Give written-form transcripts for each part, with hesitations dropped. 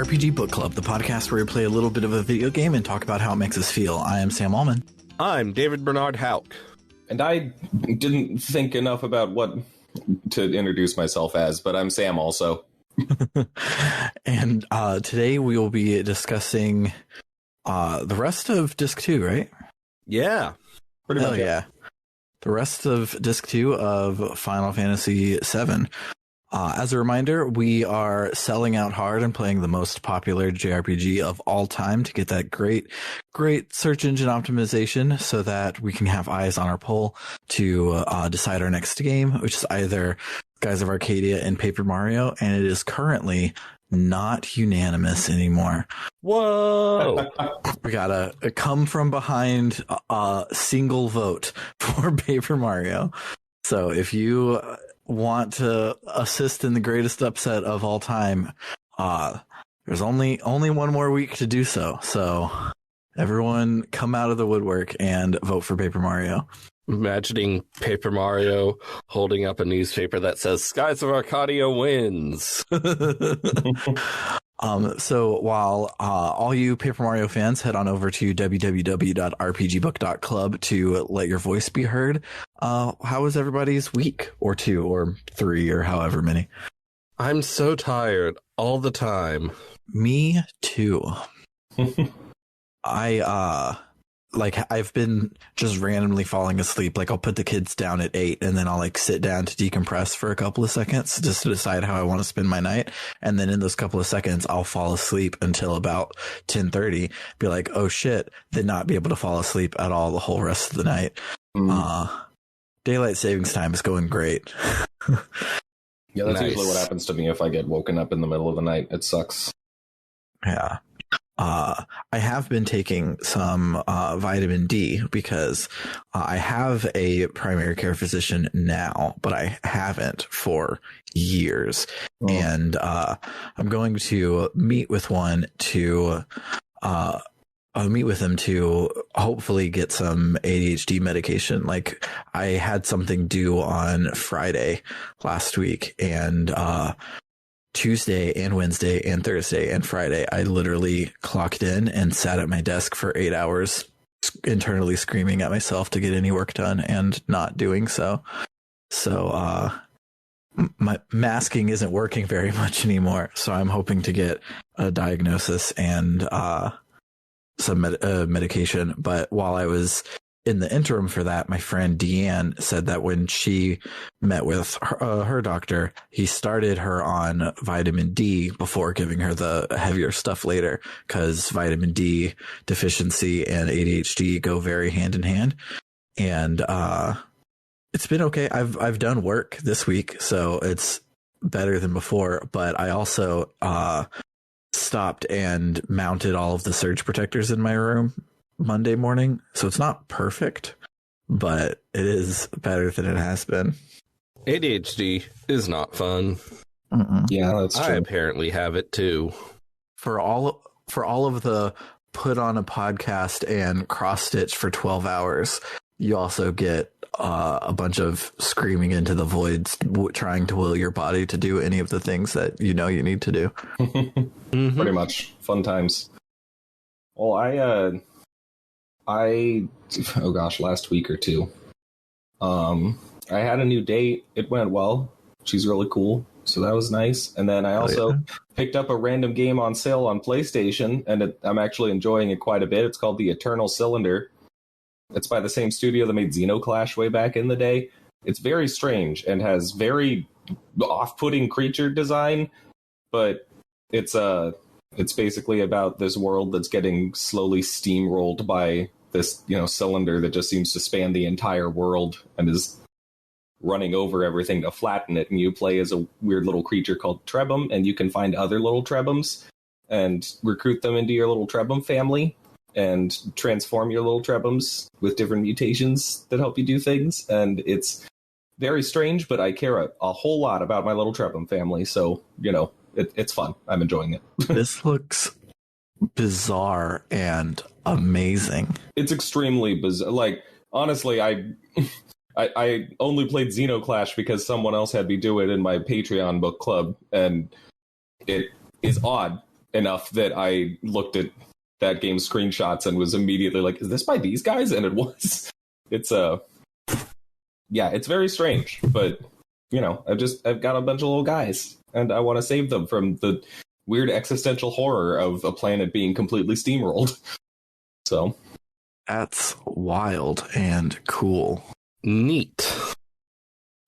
RPG Book Club, the podcast where we play a little bit of a video game and talk about how it makes us feel. I am Sam Allman. I'm David Bernard Houck. And I didn't think enough about what to introduce myself as, but I'm Sam also. And today we will be discussing the rest of Disc 2, right? Yeah. Pretty much. Yeah. The rest of Disc 2 of Final Fantasy VII. As a reminder, we are selling out hard and playing the most popular JRPG of all time to get that great search engine optimization so that we can have eyes on our poll to decide our next game, which is either Skies of Arcadia and Paper Mario, and it is currently not unanimous anymore. Whoa! We got a come from behind single vote for Paper Mario. So if you want to assist in the greatest upset of all time, there's only one more week to do so. So everyone come out of the woodwork and vote for Paper Mario. Imagining Paper Mario holding up a newspaper that says Skies of Arcadia wins. So while all you Paper Mario fans head on over to www.rpgbook.club to let your voice be heard, how was everybody's week or two or three or however many? I'm so tired all the time. Me too. I've been just randomly falling asleep. Like I'll put the kids down at 8 and then I'll sit down to decompress for a couple of seconds just to decide how I want to spend my night. And then in those couple of seconds, I'll fall asleep until about 10:30, be like, oh shit, then not be able to fall asleep at all the whole rest of the night. Daylight savings time is going great. Yeah, that's Nice. usually what happens to me if I get woken up in the middle of the night. It sucks. Yeah. I have been taking some vitamin D because I have a primary care physician now, but I haven't for years. Oh. And I'm going to meet with one to I'll meet with him to hopefully get some ADHD medication. Like I had something due on Friday last week, and Tuesday and Wednesday and Thursday and Friday, I literally clocked in and sat at my desk for 8 hours, internally screaming at myself to get any work done and not doing so. So my masking isn't working very much anymore. So I'm hoping to get a diagnosis and some medication. But while I was in the interim for that, my friend Deanne said that when she met with her doctor, he started her on vitamin D before giving her the heavier stuff later, because vitamin D deficiency and ADHD go very hand in hand. And it's been okay. I've done work this week, so it's better than before. But I also stopped and mounted all of the surge protectors in my room Monday morning, so it's not perfect, but it is better than it has been. ADHD is not fun. Yeah, that's true. I apparently have it too. For all of the put on a podcast and cross stitch for 12 hours, you also get a bunch of screaming into the voids, trying to will your body to do any of the things that you know you need to do. Pretty much. Fun times. Well, last week or two, I had a new date. It went well. She's really cool, so that was nice. And then I also picked up a random game on sale on PlayStation, and I'm actually enjoying it quite a bit. It's called The Eternal Cylinder. It's by the same studio that made Xenoclash way back in the day. It's very strange and has very off-putting creature design, but it's basically about this world that's getting slowly steamrolled by this, cylinder that just seems to span the entire world and is running over everything to flatten it. And you play as a weird little creature called Trebum, and you can find other little Trebums and recruit them into your little Trebum family and transform your little Trebums with different mutations that help you do things. And it's very strange, but I care a whole lot about my little Trebum family. So, it's fun. I'm enjoying it. This looks bizarre and amazing. It's extremely bizarre. Like, honestly, I only played Xenoclash because someone else had me do it in my Patreon book club, and it is odd enough that I looked at that game's screenshots and was immediately like, is this by these guys? And it was. It's yeah, it's very strange, but you know, I've got a bunch of little guys and I want to save them from the weird existential horror of a planet being completely steamrolled. So that's wild and cool. Neat.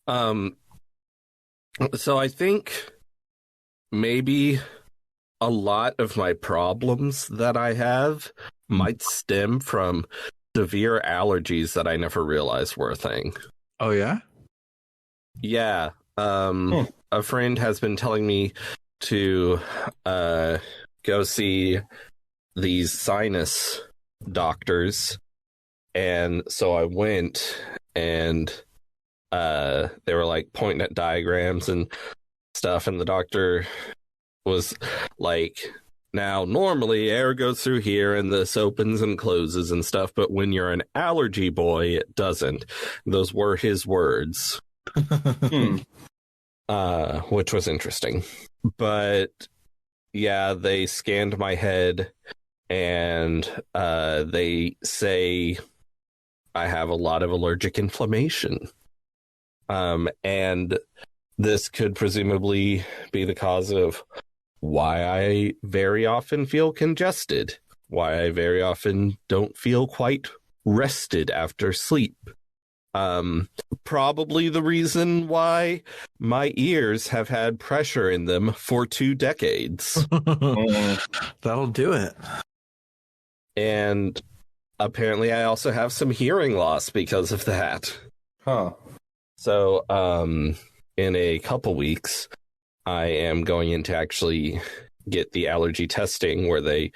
So I think maybe a lot of my problems that I have might stem from severe allergies that I never realized were a thing. Oh, yeah? Yeah. A friend has been telling me to go see these sinus doctors. And so I went, and they were like pointing at diagrams and stuff. And the doctor was like, now, normally air goes through here and this opens and closes and stuff, but when you're an allergy boy, it doesn't. Those were his words. Which was interesting. But yeah, they scanned my head and they say I have a lot of allergic inflammation. And this could presumably be the cause of why I very often feel congested, why I very often don't feel quite rested after sleep. Probably the reason why my ears have had pressure in them for 2 decades. That'll do it. And apparently I also have some hearing loss because of that. Huh. So, in a couple weeks, I am going in to actually get the allergy testing where they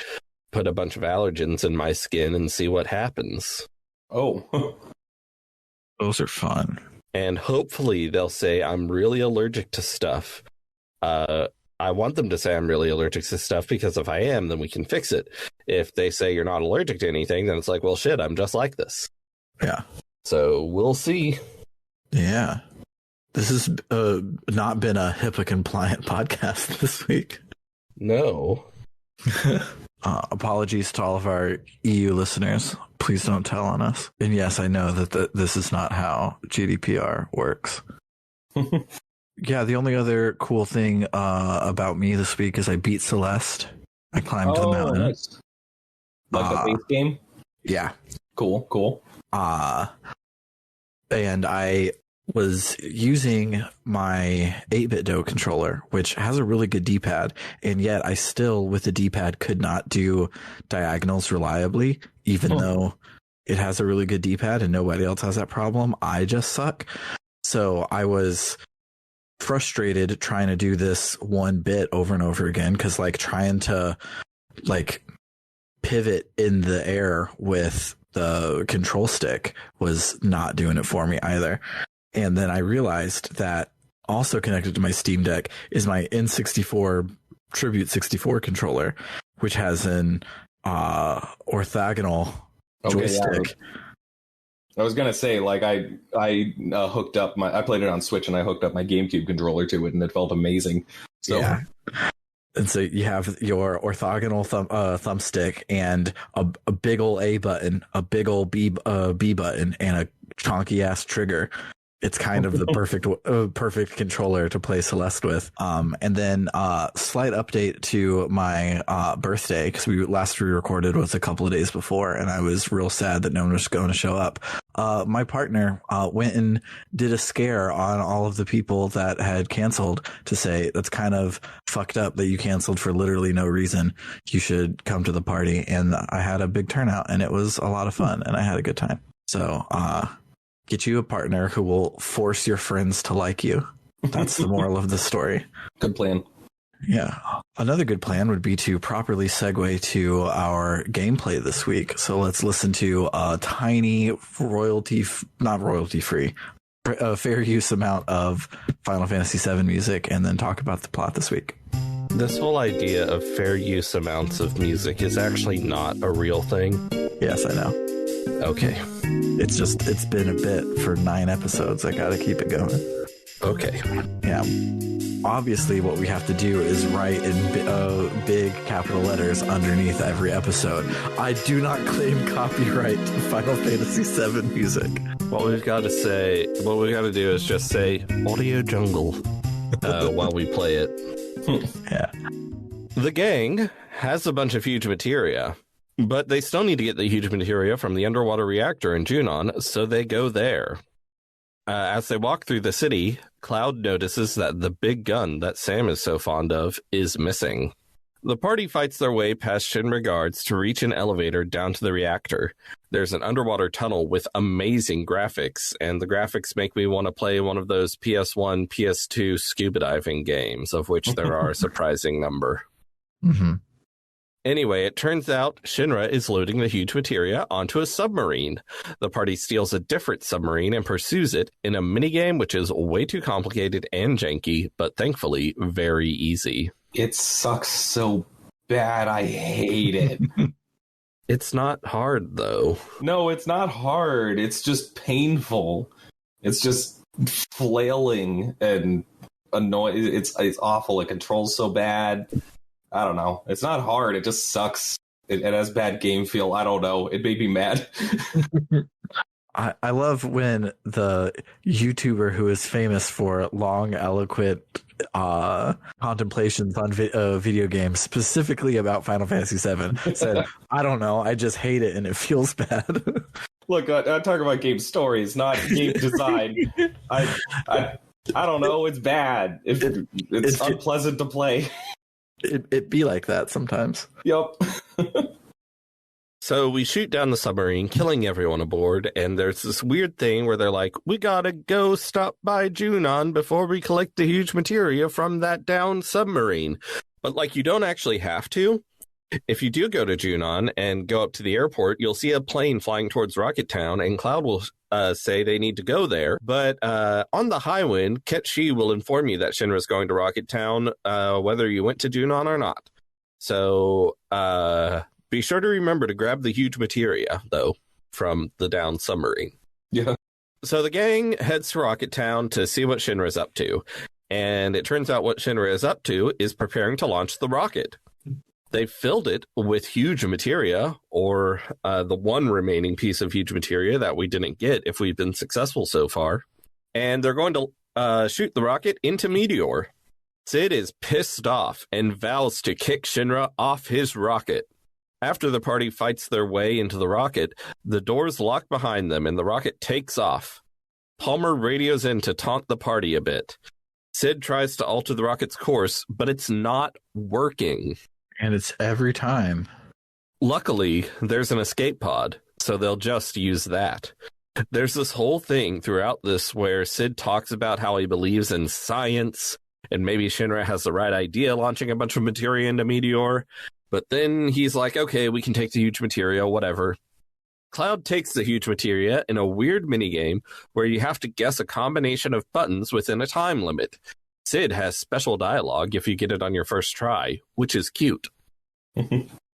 put a bunch of allergens in my skin and see what happens. Oh. Those are fun. And hopefully they'll say I'm really allergic to stuff. I want them to say I'm really allergic to stuff because if I am, then we can fix it. If they say you're not allergic to anything, then it's like, well, shit, I'm just like this. Yeah. So we'll see. Yeah. This has not been a HIPAA-compliant podcast this week. No. Apologies to all of our EU listeners. Please don't tell on us. And yes, I know that this is not how GDPR works. Yeah, the only other cool thing about me this week is I beat Celeste. I climbed the mountain. Nice. Like the base game? Yeah. Cool. And I was using my 8-bit Do controller, which has a really good D-pad, and yet I still, with the D-pad, could not do diagonals reliably, even though it has a really good D-pad and nobody else has that problem. I just suck. So I was frustrated trying to do this one bit over and over again, because like trying to like pivot in the air with the control stick was not doing it for me either. And then I realized that also connected to my Steam Deck is my N64 Tribute 64 controller, which has an orthogonal joystick. Yeah. I was gonna say, like, I hooked up I played it on Switch and I hooked up my GameCube controller to it, and it felt amazing. So. Yeah. And so you have your orthogonal thumbstick and a big ol' A button, a big ol' B button, and a chonky ass trigger. It's kind of the perfect controller to play Celeste with. And then slight update to my birthday, because last we recorded was a couple of days before, and I was real sad that no one was going to show up. My partner went and did a scare on all of the people that had canceled to say that's kind of fucked up that you canceled for literally no reason. You should come to the party. And I had a big turnout, and it was a lot of fun, and I had a good time. So get you a partner who will force your friends to like you. That's the moral of the story. Good plan. Yeah. Another good plan would be to properly segue to our gameplay this week. So let's listen to a tiny not royalty free, a fair use amount of Final Fantasy VII music, and then talk about the plot this week. This whole idea of fair use amounts of music is actually not a real thing. Yes, I know. Okay. It's been a bit for 9 episodes. I gotta keep it going. Okay. Yeah. Obviously, what we have to do is write in big capital letters underneath every episode. I do not claim copyright to Final Fantasy VII music. What we've got to do is just say Audio Jungle while we play it. Yeah. The gang has a bunch of huge materia, but they still need to get the huge materia from the underwater reactor in Junon, so they go there. As they walk through the city, Cloud notices that the big gun that Sam is so fond of is missing. The party fights their way past Shinra guards to reach an elevator down to the reactor. There's an underwater tunnel with amazing graphics, and the graphics make me want to play one of those PS1, PS2 scuba diving games, of which there are a surprising number. Mm-hmm. Anyway, it turns out Shinra is loading the huge materia onto a submarine. The party steals a different submarine and pursues it in a minigame which is way too complicated and janky, but thankfully very easy. It sucks so bad. I hate it. It's not hard, though. No, it's not hard. It's just painful. It's just flailing and annoying. It's awful. It controls so bad. I don't know. It's not hard. It just sucks. It has bad game feel. I don't know. It made me mad. I love when the YouTuber who is famous for long, eloquent contemplations on video games, specifically about Final Fantasy VII, said, I don't know, I just hate it and it feels bad. Look, I'm talking about game stories, not game design. I don't know. It's bad. It's unpleasant to play. It be like that sometimes. Yep. So we shoot down the submarine, killing everyone aboard, and there's this weird thing where they're like, we gotta go stop by Junon before we collect the huge materia from that downed submarine. But, like, you don't actually have to. If you do go to Junon and go up to the airport, you'll see a plane flying towards Rocket Town, and Cloud will say they need to go there. But on the high wind, Ketchi will inform you that Shinra's going to Rocket Town, whether you went to Junon or not. So, be sure to remember to grab the huge materia, though, from the downed submarine. Yeah. So the gang heads to Rocket Town to see what Shinra's up to. And it turns out what Shinra is up to is preparing to launch the rocket. They filled it with huge materia, or the one remaining piece of huge materia that we didn't get if we've been successful so far. And they're going to shoot the rocket into Meteor. Sid is pissed off and vows to kick Shinra off his rocket. After the party fights their way into the rocket, the doors lock behind them and the rocket takes off. Palmer radios in to taunt the party a bit. Sid tries to alter the rocket's course, but it's not working. And it's every time. Luckily, there's an escape pod, so they'll just use that. There's this whole thing throughout this where Sid talks about how he believes in science, and maybe Shinra has the right idea launching a bunch of materia into Meteor. But then he's like, okay, we can take the huge materia, whatever. Cloud takes the huge materia in a weird minigame where you have to guess a combination of buttons within a time limit. Sid has special dialogue if you get it on your first try, which is cute.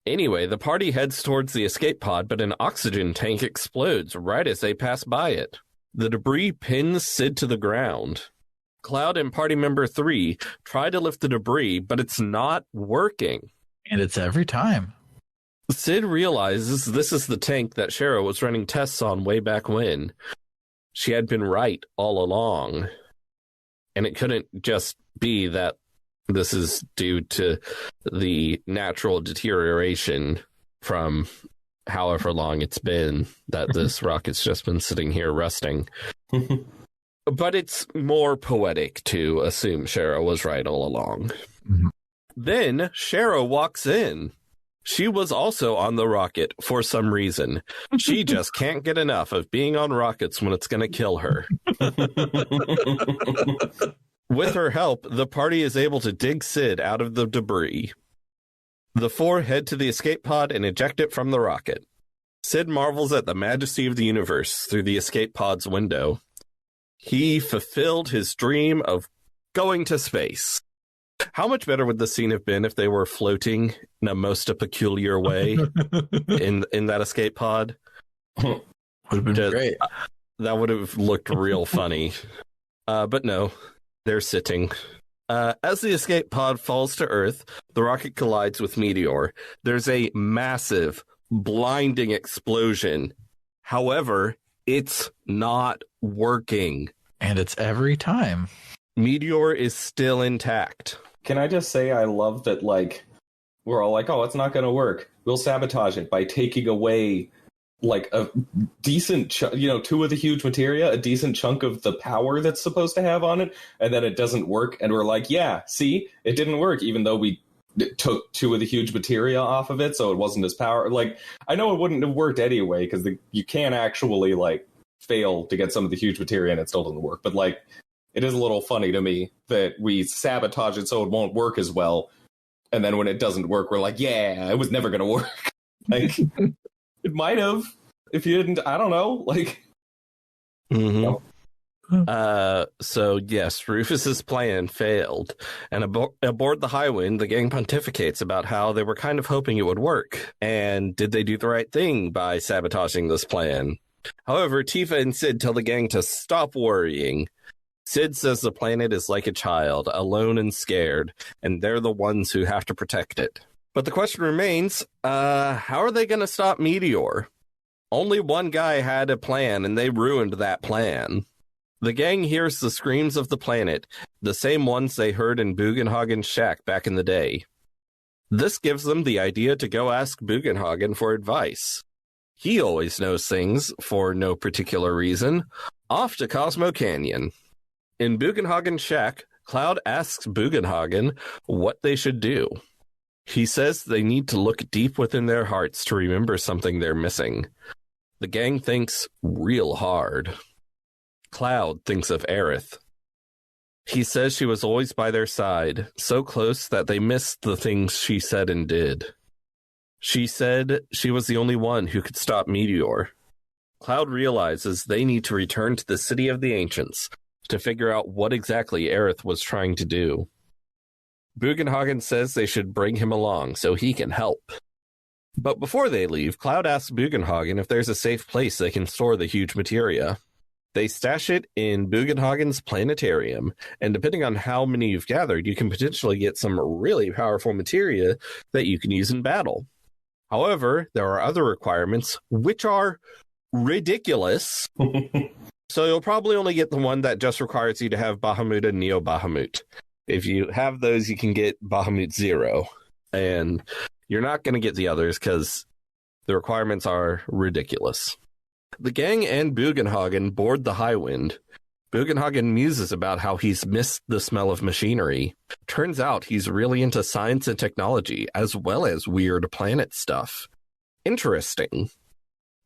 Anyway, the party heads towards the escape pod, but an oxygen tank explodes right as they pass by it. The debris pins Sid to the ground. Cloud and party member 3 try to lift the debris, but it's not working. And it's every time. Sid realizes this is the tank that Shara was running tests on way back when. She had been right all along. And it couldn't just be that this is due to the natural deterioration from however long it's been that this rocket's just been sitting here rusting. But it's more poetic to assume Shara was right all along. Mm-hmm. Then Shara walks in. She was also on the rocket for some reason. She just can't get enough of being on rockets when it's going to kill her. With her help, the party is able to dig Sid out of the debris. The 4 head to the escape pod and eject it from the rocket. Sid marvels at the majesty of the universe through the escape pod's window. He fulfilled his dream of going to space. How much better would the scene have been if they were floating in a most peculiar way in that escape pod? Would have been great. That would have looked real funny. But no, They're sitting. As the escape pod falls to Earth, the rocket collides with Meteor. There's a massive, blinding explosion. However, it's not working. And it's every time. Meteor is still intact. Can I just say I love that, like, we're all like, oh, it's not going to work. We'll sabotage it by taking away, like, a decent, two of the huge materia, a decent chunk of the power that's supposed to have on it, and then it doesn't work, and we're like, yeah, see, it didn't work, even though we took two of the huge materia off of it, so it wasn't as power. Like, I know it wouldn't have worked anyway, because you can't actually, like, fail to get some of the huge materia and it still doesn't work, but, like, it is a little funny to me that we sabotage it so it won't work as well, and then when it doesn't work, we're like, yeah, it was never going to work. Like, it might have if you didn't, I don't know, like. Mm-hmm. So yes, Rufus's plan failed, and aboard the Highwind, the gang pontificates about how they were kind of hoping it would work, and did they do the right thing by sabotaging this plan? However, Tifa and Sid tell the gang to stop worrying. Sid says the planet is like a child, alone and scared, and they're the ones who have to protect it. But the question remains, how are they going to stop Meteor? Only one guy had a plan, and they ruined that plan. The gang hears the screams of the planet, the same ones they heard in Bugenhagen's shack back in the day. This gives them the idea to go ask Bugenhagen for advice. He always knows things, for no particular reason. Off to Cosmo Canyon. In Bugenhagen's shack, Cloud asks Bugenhagen what they should do. He says they need to look deep within their hearts to remember something they're missing. The gang thinks real hard. Cloud thinks of Aerith. He says she was always by their side, so close that they missed the things she said and did. She said she was the only one who could stop Meteor. Cloud realizes they need to return to the City of the Ancients to figure out what exactly Aerith was trying to do. Bugenhagen says they should bring him along so he can help. But before they leave, Cloud asks Bugenhagen if there's a safe place they can store the huge materia. They stash it in Bugenhagen's planetarium, and depending on how many you've gathered, you can potentially get some really powerful materia that you can use in battle. However, there are other requirements, which are ridiculous. So you'll probably only get the one that just requires you to have Bahamut and Neo Bahamut. If you have those, you can get Bahamut 0. And you're not going to get the others because the requirements are ridiculous. The gang and Bugenhagen board the Highwind. Bugenhagen muses about how he's missed the smell of machinery. Turns out he's really into science and technology, as well as weird planet stuff. Interesting.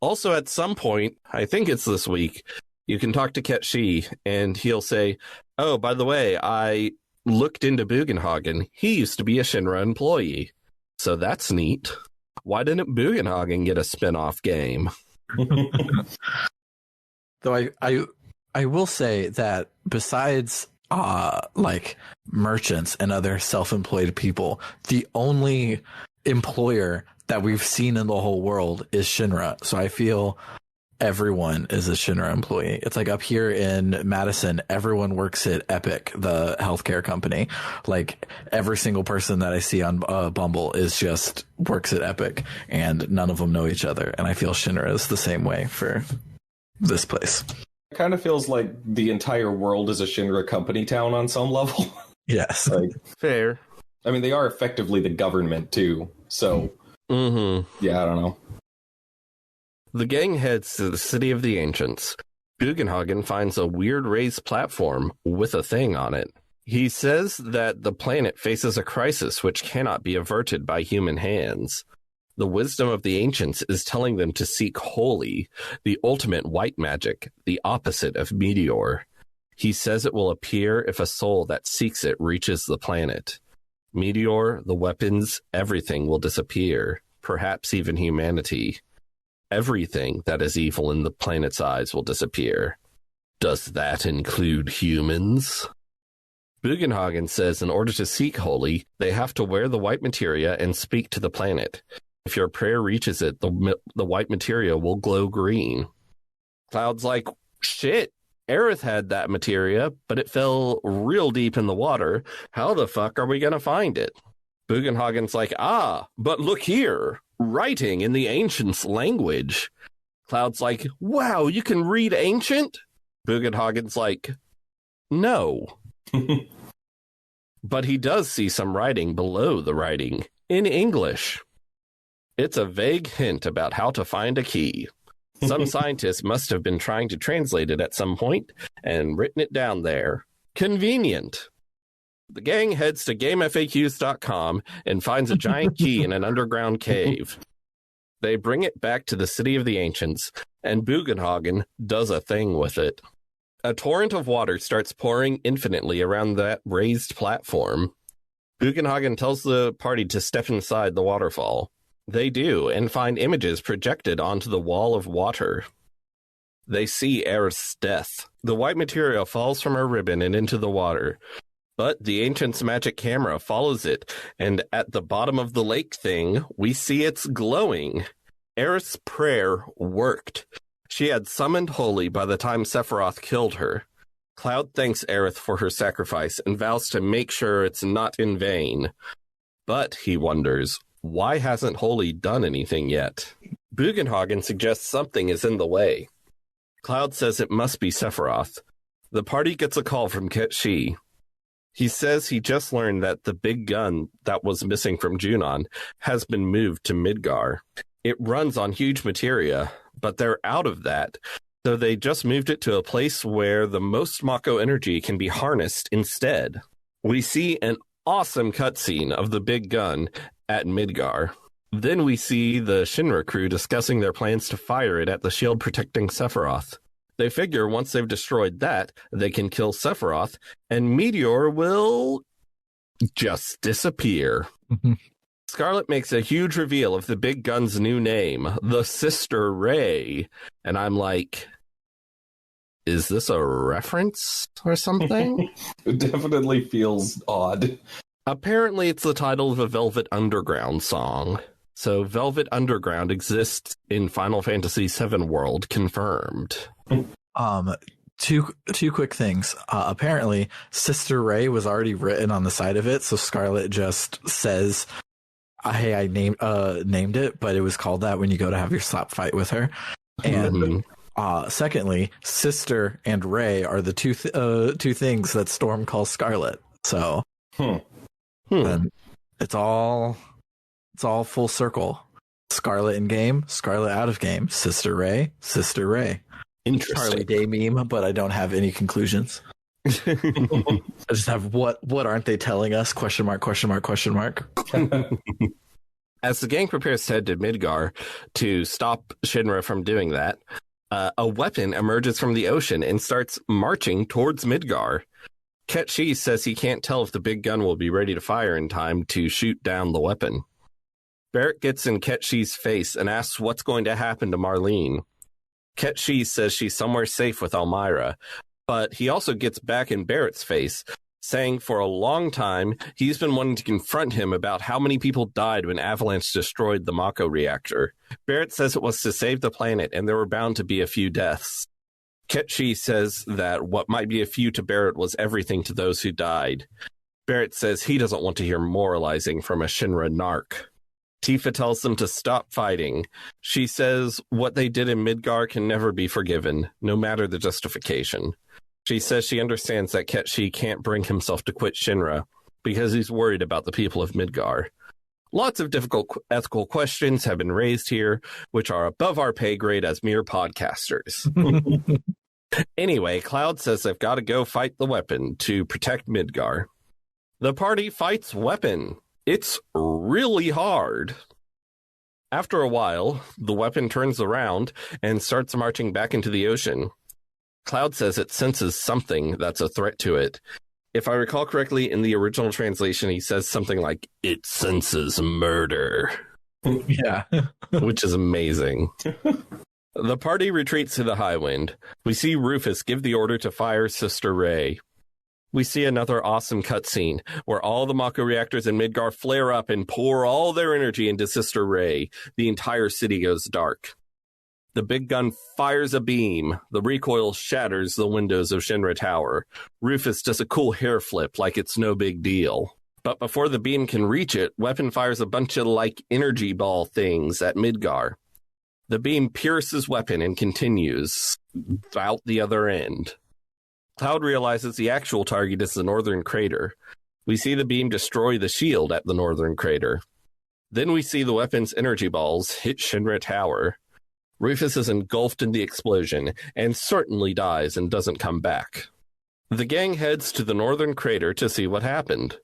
Also, at some point, I think it's this week, you can talk to Ketshi, and he'll say, oh, by the way, I looked into Bugenhagen. He used to be a Shinra employee. So that's neat. Why didn't Bugenhagen get a spin-off game? Though I will say that besides like merchants and other self-employed people, the only employer that we've seen in the whole world is Shinra. So I feel everyone is a Shinra employee. It's like up here in Madison, everyone works at Epic, the healthcare company. Like every single person that I see on Bumble is just works at Epic, and none of them know each other. And I feel Shinra is the same way for this place. It kind of feels like the entire world is a Shinra company town on some level. Yes. Like, fair. I mean, they are effectively the government too. So, yeah, I don't know. The gang heads to the City of the Ancients. Bugenhagen finds a weird raised platform with a thing on it. He says that the planet faces a crisis which cannot be averted by human hands. The wisdom of the ancients is telling them to seek holy, the ultimate white magic, the opposite of meteor. He says it will appear if a soul that seeks it reaches the planet. Meteor, the weapons, everything will disappear, perhaps even humanity. Everything that is evil in the planet's eyes will disappear. Does that include humans? Bugenhagen says in order to seek holy, they have to wear the white materia and speak to the planet. If your prayer reaches it, the white materia will glow green. Cloud's like, shit, Aerith had that materia, but it fell real deep in the water. How the fuck are we going to find it? Bugenhagen's like, but look here, writing in the Ancients' language. Cloud's like, wow, you can read Ancient? Bugenhagen's like, no. But he does see some writing below the writing, in English. It's a vague hint about how to find a key. Some scientist must have been trying to translate it at some point and written it down there. Convenient. The gang heads to GameFAQs.com and finds a giant key in an underground cave. They bring it back to the City of the Ancients, and Bugenhagen does a thing with it. A torrent of water starts pouring infinitely around that raised platform. Bugenhagen tells the party to step inside the waterfall. They do, and find images projected onto the wall of water. They see Aerith's death. The white material falls from her ribbon and into the water. But the Ancient's magic camera follows it, and at the bottom of the lake thing, we see it's glowing. Aerith's prayer worked. She had summoned Holy by the time Sephiroth killed her. Cloud thanks Aerith for her sacrifice and vows to make sure it's not in vain. But, he wonders, why hasn't Holy done anything yet? Bugenhagen suggests something is in the way. Cloud says it must be Sephiroth. The party gets a call from Ketshi. He says he just learned that the big gun that was missing from Junon has been moved to Midgar. It runs on huge materia, but they're out of that, so they just moved it to a place where the most Mako energy can be harnessed instead. We see an awesome cutscene of the big gun at Midgar. Then we see the Shinra crew discussing their plans to fire it at the shield protecting Sephiroth. They figure once they've destroyed that, they can kill Sephiroth, and Meteor will just disappear. Scarlet makes a huge reveal of the big gun's new name, the Sister Ray, and I'm like, is this a reference or something? It definitely feels odd. Apparently it's the title of a Velvet Underground song. So Velvet Underground exists in Final Fantasy VII world, confirmed. Two quick things. Apparently, Sister Ray was already written on the side of it, so Scarlet just says, "Hey, I named it," but it was called that when you go to have your slap fight with her. And secondly, Sister and Ray are the two things that Storm calls Scarlet. So it's all full circle. Scarlet in game, Scarlet out of game. Sister Ray, Sister Ray. Interesting. Charlie Day meme, but I don't have any conclusions. I just have what aren't they telling us? Question mark, question mark, question mark. As the gang prepares to head to Midgar to stop Shinra from doing that, a weapon emerges from the ocean and starts marching towards Midgar. Ketshi says he can't tell if the big gun will be ready to fire in time to shoot down the weapon. Barrett gets in Ketshi's face and asks what's going to happen to Marlene. Ketshi says she's somewhere safe with Elmira, but he also gets back in Barrett's face, saying for a long time he's been wanting to confront him about how many people died when Avalanche destroyed the Mako reactor. Barrett says it was to save the planet and there were bound to be a few deaths. Ketshi says that what might be a few to Barrett was everything to those who died. Barrett says he doesn't want to hear moralizing from a Shinra narc. Tifa tells them to stop fighting. She says what they did in Midgar can never be forgiven, no matter the justification. She says she understands that Ketshi can't bring himself to quit Shinra because he's worried about the people of Midgar. Lots of difficult ethical questions have been raised here, which are above our pay grade as mere podcasters. Anyway, Cloud says they've got to go fight the weapon to protect Midgar. The party fights weapon. It's really hard. After a while, the weapon turns around and starts marching back into the ocean. Cloud says it senses something that's a threat to it. If I recall correctly, in the original translation, he says something like, "It senses murder." Yeah. Which is amazing. The party retreats to the Highwind. We see Rufus give the order to fire Sister Ray. We see another awesome cutscene where all the Mako reactors in Midgar flare up and pour all their energy into Sister Ray. The entire city goes dark. The big gun fires a beam. The recoil shatters the windows of Shinra Tower. Rufus does a cool hair flip like it's no big deal. But before the beam can reach it, Weapon fires a bunch of, energy ball things at Midgar. The beam pierces Weapon and continues out the other end. Cloud realizes the actual target is the northern crater. We see the beam destroy the shield at the northern crater. Then we see the Weapon's energy balls hit Shinra Tower. Rufus is engulfed in the explosion and certainly dies and doesn't come back. The gang heads to the northern crater to see what happened.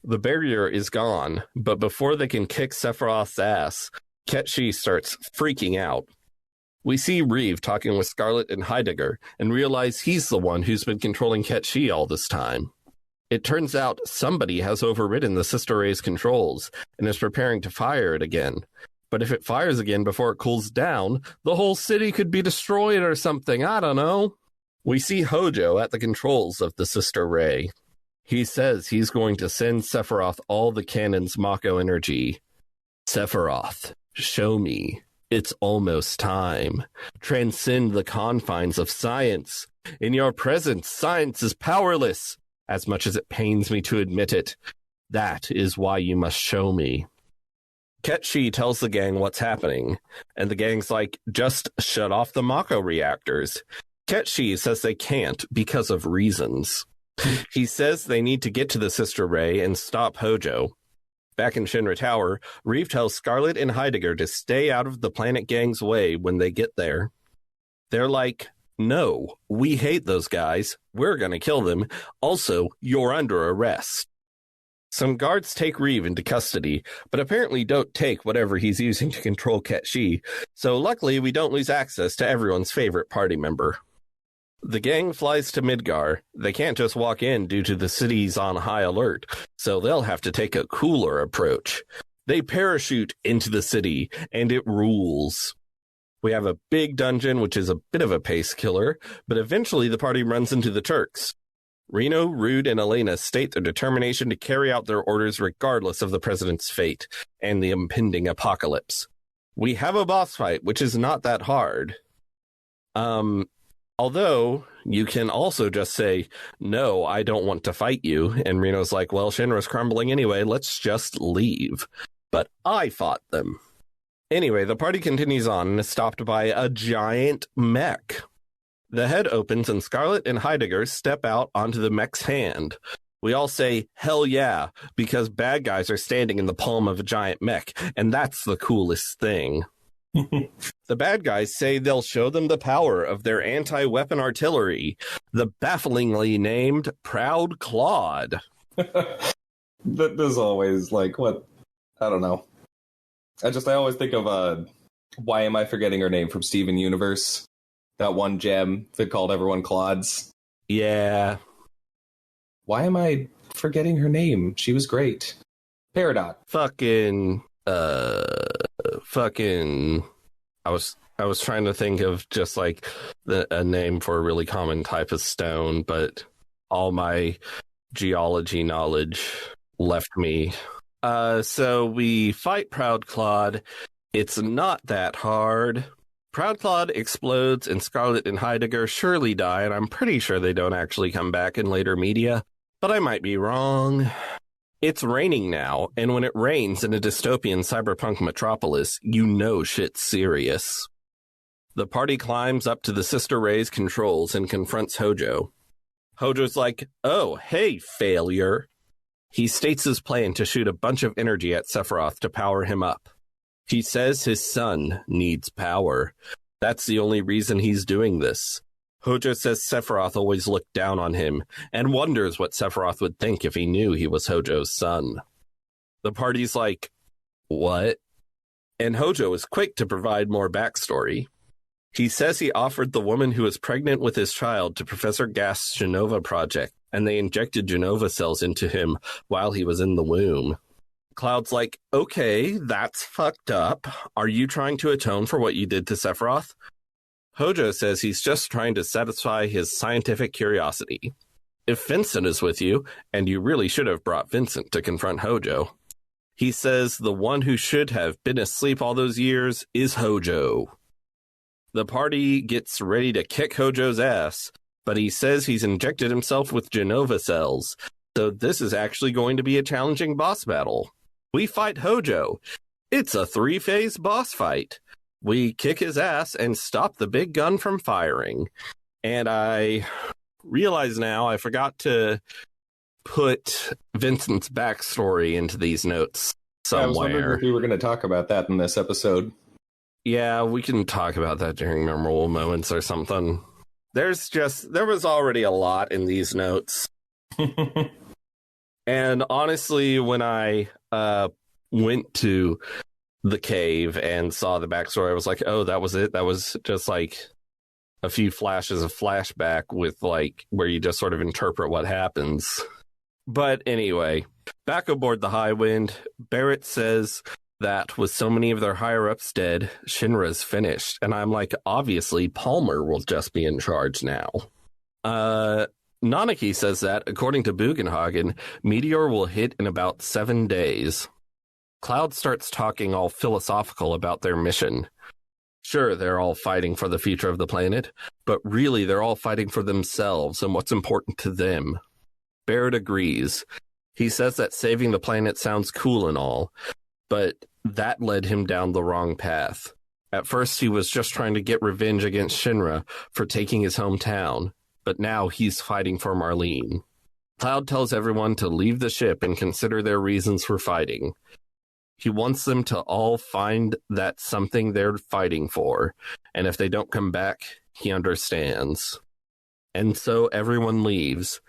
The barrier is gone, but before they can kick Sephiroth's ass, Ketchi starts freaking out. We see Reeve talking with Scarlet and Heidegger and realize he's the one who's been controlling Ketchi all this time. It turns out somebody has overridden the Sister Ray's controls and is preparing to fire it again. But if it fires again before it cools down, the whole city could be destroyed or something, I don't know. We see Hojo at the controls of the Sister Ray. He says he's going to send Sephiroth all the cannon's Mako energy. Sephiroth, show me. It's almost time. Transcend the confines of science. In your presence, science is powerless. As much as it pains me to admit it, that is why you must show me. Ketchi tells the gang what's happening, and the gang's like, just shut off the Mako reactors. Ketchi says they can't because of reasons. He says they need to get to the Sister Ray and stop Hojo. Back in Shinra Tower, Reeve tells Scarlet and Heidegger to stay out of the Planet Gang's way when they get there. They're like, no, we hate those guys. We're going to kill them. Also, you're under arrest. Some guards take Reeve into custody, but apparently don't take whatever he's using to control Ketchi, so luckily we don't lose access to everyone's favorite party member. The gang flies to Midgar. They can't just walk in due to the city's on high alert, so they'll have to take a cooler approach. They parachute into the city, and it rules. We have a big dungeon, which is a bit of a pace killer, but eventually the party runs into the Turks. Reno, Rude, and Elena state their determination to carry out their orders regardless of the president's fate and the impending apocalypse. We have a boss fight, which is not that hard. Although, you can also just say, no, I don't want to fight you, and Reno's like, well, Shinra's crumbling anyway, let's just leave. But I fought them. Anyway, the party continues on and is stopped by a giant mech. The head opens and Scarlet and Heidegger step out onto the mech's hand. We all say, hell yeah, because bad guys are standing in the palm of a giant mech, and that's the coolest thing. The bad guys say they'll show them the power of their anti-weapon artillery, the bafflingly named Proud Claude. There's always, what? I don't know. I always think of, why am I forgetting her name from Steven Universe? That one gem that called everyone Claudes. Yeah. Why am I forgetting her name? She was great. Peridot. I was trying to think of just a name for a really common type of stone, but all my geology knowledge left me. So we fight Proud Claude. It's not that hard. Proud Claude explodes and Scarlet and Heidegger surely die, and I'm pretty sure they don't actually come back in later media, but I might be wrong. It's raining now, and when it rains in a dystopian cyberpunk metropolis, you know shit's serious. The party climbs up to the Sister Ray's controls and confronts Hojo. Hojo's like, oh, hey, failure. He states his plan to shoot a bunch of energy at Sephiroth to power him up. He says his son needs power. That's the only reason he's doing this. Hojo says Sephiroth always looked down on him, and wonders what Sephiroth would think if he knew he was Hojo's son. The party's like, what? And Hojo is quick to provide more backstory. He says he offered the woman who was pregnant with his child to Professor Gast's Genova project, and they injected Genova cells into him while he was in the womb. Cloud's like, okay, that's fucked up. Are you trying to atone for what you did to Sephiroth? Hojo says he's just trying to satisfy his scientific curiosity. If Vincent is with you, and you really should have brought Vincent to confront Hojo. He says the one who should have been asleep all those years is Hojo. The party gets ready to kick Hojo's ass, but he says he's injected himself with Genova cells, so this is actually going to be a challenging boss battle. We fight Hojo. It's a 3-phase boss fight. We kick his ass and stop the big gun from firing. And I realize now I forgot to put Vincent's backstory into these notes somewhere. I was wondering if we were going to talk about that in this episode. Yeah, we can talk about that during memorable moments or something. There was already a lot in these notes. And honestly, when I went to the cave and saw the backstory, I was like, oh, that was it? That was just like a few flashes of flashback with like where you just sort of interpret what happens. But anyway, back aboard the High Wind, Barrett says that with so many of their higher-ups dead, Shinra's finished. And I'm like, obviously, Palmer will just be in charge now. Nanaki says that, according to Bugenhagen, Meteor will hit in about 7 days. Cloud starts talking all philosophical about their mission. Sure, they're all fighting for the future of the planet, but really they're all fighting for themselves and what's important to them. Barrett agrees. He says that saving the planet sounds cool and all, but that led him down the wrong path. At first, he was just trying to get revenge against Shinra for taking his hometown, but now he's fighting for Marlene. Cloud tells everyone to leave the ship and consider their reasons for fighting. He wants them to all find that something they're fighting for, and if they don't come back, he understands. And so everyone leaves.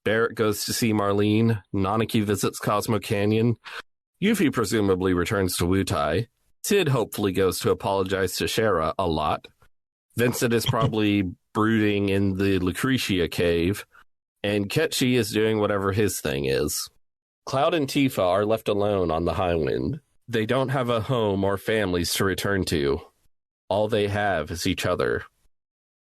Barrett goes to see Marlene, Nanaki visits Cosmo Canyon, Yuffie presumably returns to Wutai, Sid hopefully goes to apologize to Shara a lot, Vincent is probably brooding in the Lucretia cave, and Ketchi is doing whatever his thing is. Cloud and Tifa are left alone on the High Wind. They don't have a home or families to return to. All they have is each other.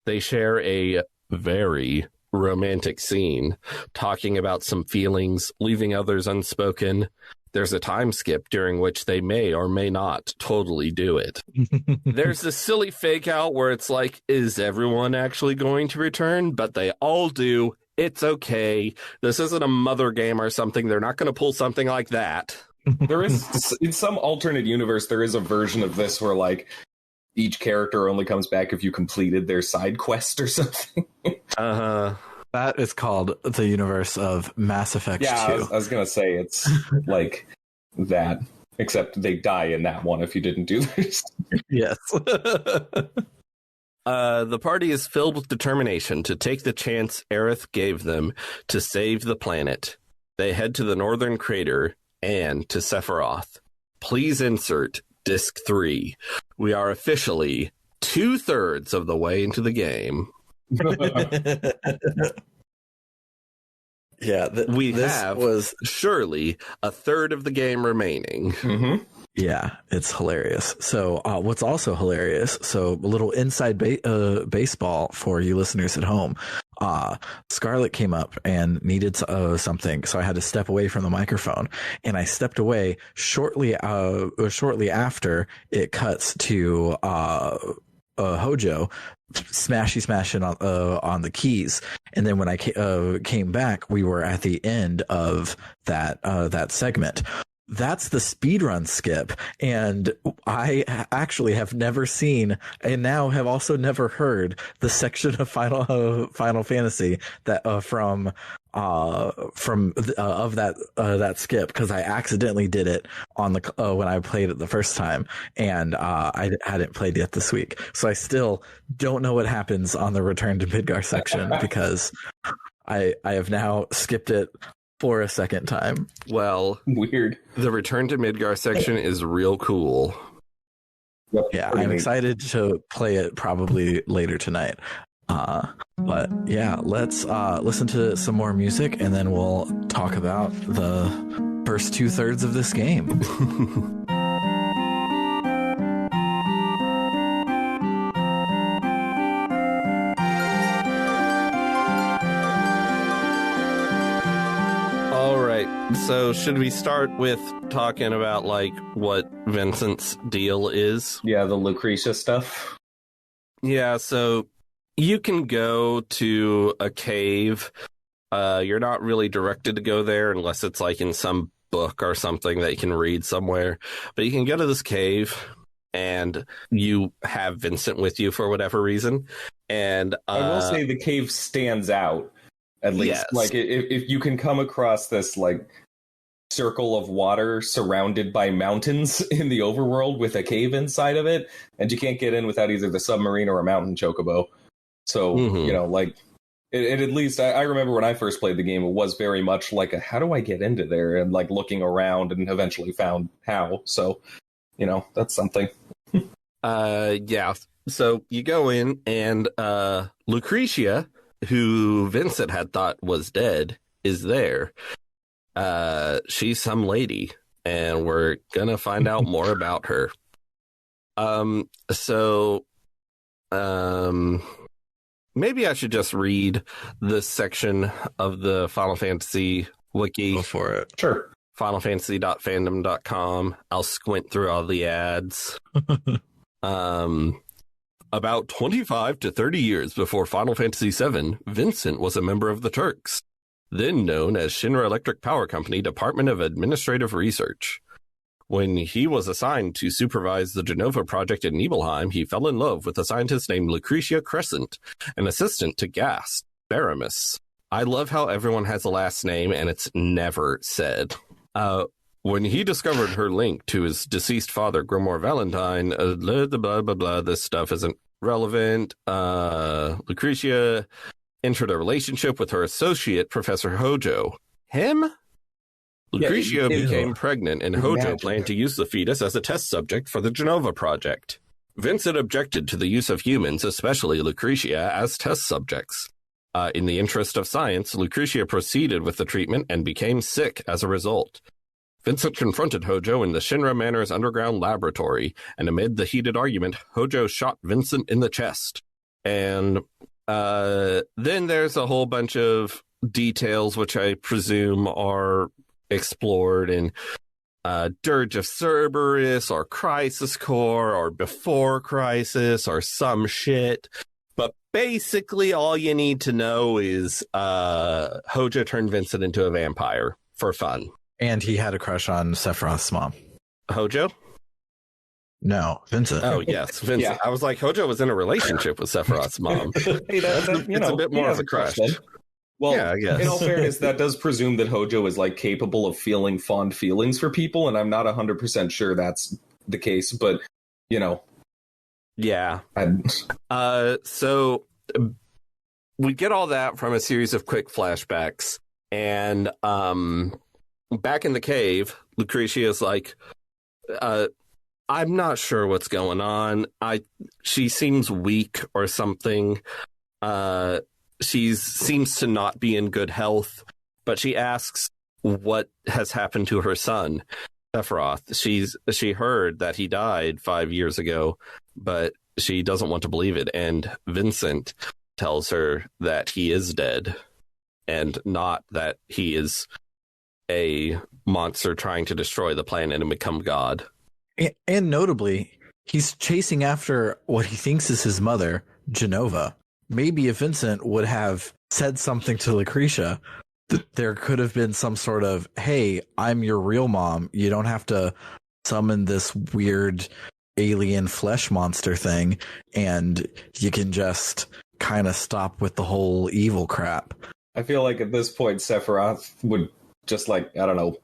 They share a very romantic scene, talking about some feelings, leaving others unspoken. There's a time skip during which they may or may not totally do it. There's this silly fake out where it's like, is everyone actually going to return? But they all do. It's okay. This isn't a mother game or something. They're not going to pull something like that. There is, in some alternate universe, there is a version of this where, like, each character only comes back if you completed their side quest or something. Uh-huh. That is called the universe of Mass Effect 2. I was going to say it's like that, except they die in that one if you didn't do this. Yes. The party is filled with determination to take the chance Aerith gave them to save the planet. They head to the northern crater and to Sephiroth. Please insert Disc 3. We are officially 2/3 of the way into the game. Yeah, was surely a third of the game remaining. Mm-hmm. Yeah, it's hilarious. So what's also hilarious, so a little inside baseball for you listeners at home. Scarlett came up and needed something, so I had to step away from the microphone, and I stepped away shortly after it cuts to Hojo smashing on the keys, and then when I came back, we were at the end of that segment. That's the speedrun skip, and I actually have never seen, and now have also never heard the section of Final Fantasy that from that skip, because I accidentally did it on the when I played it the first time, and I hadn't played yet this week, so I still don't know what happens on the Return to Midgar section because I have now skipped it for a second time. Well, weird. The Return to Midgar section is real cool. Yep, yeah, I'm excited to play it probably later tonight. But yeah, let's listen to some more music, and then we'll talk about the first 2/3 of this game. So should we start with talking about like what Vincent's deal is? Yeah, the Lucretia stuff. Yeah, so you can go to a cave. You're not really directed to go there unless it's like in some book or something that you can read somewhere. But you can go to this cave and you have Vincent with you for whatever reason. And I will say the cave stands out, at least. Yes. Like, if you can come across this, like, circle of water surrounded by mountains in the overworld with a cave inside of it, and you can't get in without either the submarine or a mountain chocobo. So, you know, like, it at least, I remember when I first played the game, it was very much like how do I get into there? And, like, looking around and eventually found how. So, you know, that's something. Yeah. So you go in and Lucretia, who Vincent had thought was dead, is there. She's some lady, and we're gonna find out more about her. Maybe I should just read this section of the Final Fantasy wiki. Go for it. Sure. FinalFantasy.fandom.com. I'll squint through all the ads. About 25 to 30 years before Final Fantasy VII, Vincent was a member of the Turks, then known as Shinra Electric Power Company Department of Administrative Research. When he was assigned to supervise the Genova project in Nibelheim, he fell in love with a scientist named Lucretia Crescent, an assistant to Gast, Baramis. I love how everyone has a last name and it's never said. When he discovered her link to his deceased father, Grimoire Valentine, blah, blah, blah, blah, this stuff isn't relevant. Lucretia entered a relationship with her associate, Professor Hojo. Him? Lucretia became pregnant, and Hojo planned to use the fetus as a test subject for the Genova project. Vincent objected to the use of humans, especially Lucretia, as test subjects. In the interest of science, Lucretia proceeded with the treatment and became sick as a result. Vincent confronted Hojo in the Shinra Manor's underground laboratory, and amid the heated argument, Hojo shot Vincent in the chest. And then there's a whole bunch of details which I presume are explored in Dirge of Cerberus or Crisis Core or Before Crisis or some shit. But basically all you need to know is Hojo turned Vincent into a vampire for fun. And he had a crush on Sephiroth's mom. Hojo? No, Vincent. Oh, yes, Vincent. Yeah. I was like, Hojo was in a relationship with Sephiroth's mom. Hey, it's a bit more of a crush. Well, yeah, I guess. In all fairness, that does presume that Hojo is like capable of feeling fond feelings for people, and I'm not 100% sure that's the case, but, you know. Yeah. So we get all that from a series of quick flashbacks, and back in the cave, Lucretia is like, I'm not sure what's going on. She seems weak or something. She seems to not be in good health, but she asks what has happened to her son, Sephiroth. She heard that he died 5 years ago, but she doesn't want to believe it. And Vincent tells her that he is dead and not that he is a monster trying to destroy the planet and become God. And notably, he's chasing after what he thinks is his mother, Genova. Maybe if Vincent would have said something to Lucretia, there could have been some sort of, hey, I'm your real mom. You don't have to summon this weird alien flesh monster thing, and you can just kind of stop with the whole evil crap. I feel like at this point, Sephiroth would just, like, I don't know,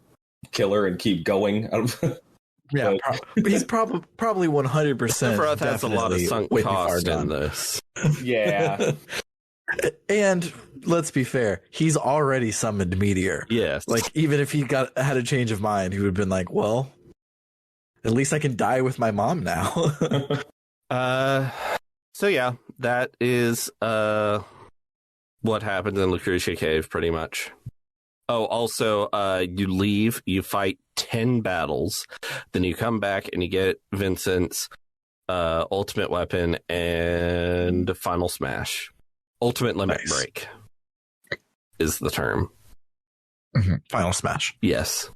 kill her and keep going. Yeah, but he's probably 100%. Sephiroth has a lot of sunk cost in this. Yeah. And let's be fair, he's already summoned Meteor. Yes. Like, even if he had a change of mind, he would have been like, well, at least I can die with my mom now. So yeah, that is what happens in Lucretia Cave, pretty much. Oh, also, you leave, you fight 10 battles, then you come back and you get Vincent's ultimate weapon and final smash. Ultimate limit break is the term. Mm-hmm. Final smash. Yes.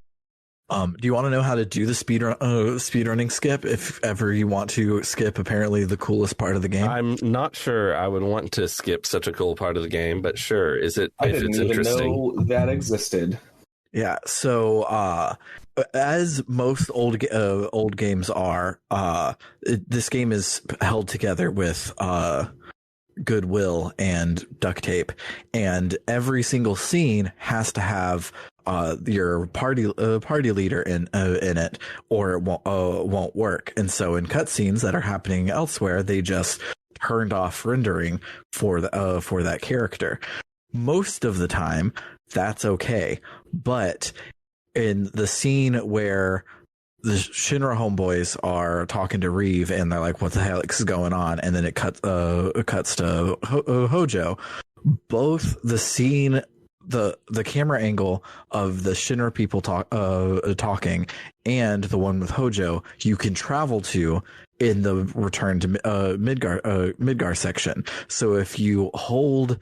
Do you want to know how to do the speedrunning skip if ever you want to skip apparently the coolest part of the game? I'm not sure I would want to skip such a cool part of the game, but sure. Is it? I if didn't it's even interesting? know that existed. Yeah, so as most old games are, this game is held together with goodwill and duct tape, and every single scene has to have your party leader in it, or it won't work. And so in cutscenes that are happening elsewhere, they just turned off rendering for that character. Most of the time, that's okay, but in the scene where the Shinra homeboys are talking to Reeve and they're like, what the hell is going on? And then it cuts to Hojo. Both the scene, the camera angle of the Shinra people talking and the one with Hojo, you can travel to in the return to Midgar section. So if you hold,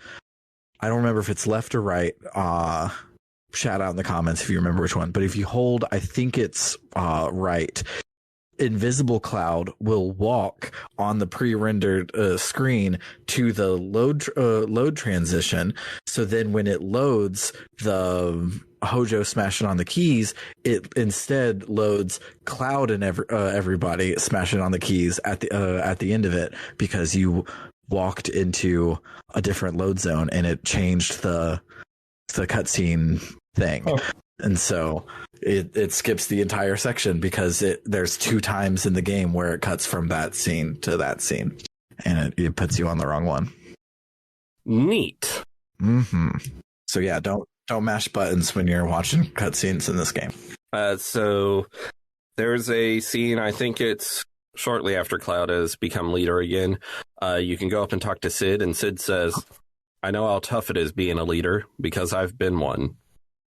I don't remember if it's left or right, shout out in the comments if you remember which one, but if you hold, I think it's right, Invisible Cloud will walk on the pre-rendered screen to the load transition. So then when it loads the Hojo smashing on the keys, it instead loads Cloud and everybody smashing on the keys at the end of it, because you walked into a different load zone and it changed the cutscene thing. Oh. And so it skips the entire section because there's 2 times in the game where it cuts from that scene to that scene, and it puts you on the wrong one. Neat. Mm-hmm. So yeah, don't mash buttons when you're watching cutscenes in this game. So there's a scene, I think it's shortly after Cloud has become leader again. You can go up and talk to Sid, and Sid says, I know how tough it is being a leader because I've been one.